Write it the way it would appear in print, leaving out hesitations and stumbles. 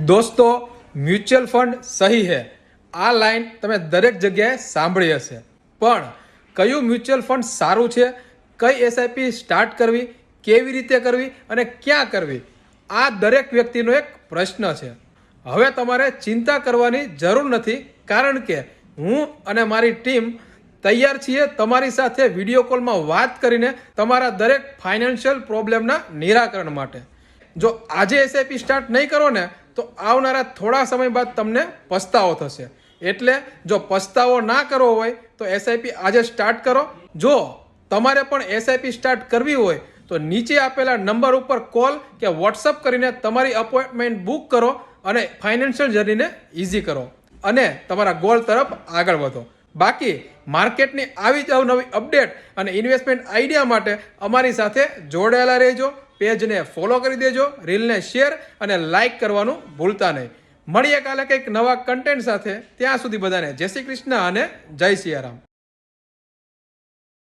દોસ્તો, mutual fund સહી હે આ લાઈન તમે દરેક જગ્યાએ સાંભળી હશે, પણ કયું મ્યુચ્યુઅલ ફંડ સારું છે, કઈ એસઆઈપી સ્ટાર્ટ કરવી, કેવી રીતે કરવી અને ક્યાં કરવી, આ દરેક વ્યક્તિનો એક પ્રશ્ન છે. હવે તમારે ચિંતા કરવાની જરૂર નથી, કારણ કે હું અને મારી ટીમ તૈયાર છીએ તમારી સાથે વિડીયો કોલમાં વાત કરીને તમારા દરેક ફાઇનાન્શિયલ પ્રોબ્લેમના નિરાકરણ માટે. જો આજે એસઆઈપી સ્ટાર્ટ નહીં કરો ને તો આવનારા થોડા સમય બાદ તમને પસ્તાવો થશે. એટલે જો પસ્તાવો ના કરવો હોય તો એસઆઈપી આજે સ્ટાર્ટ કરો. જો તમારે પણ એસઆઈપી સ્ટાર્ટ કરવી હોય તો નીચે આપેલા નંબર ઉપર કોલ કે વોટ્સઅપ કરીને તમારી અપોઇન્ટમેન્ટ બુક કરો અને ફાઇનાન્શિયલ જર્નીને ઇઝી કરો અને તમારા ગોલ તરફ આગળ વધો. બાકી માર્કેટની આવી જ અવનવી અપડેટ અને ઇન્વેસ્ટમેન્ટ આઈડિયા માટે અમારી સાથે જોડાયેલા રહેજો. પેજને ફોલો કરી દેજો, રીલને શેર અને લાઇક કરવાનું ભૂલતા નહીં. મળીએ કાલે કંઈક નવા કન્ટેન્ટ સાથે. ત્યાં સુધી બધાને જય શ્રી કૃષ્ણ અને જય સિયારામ.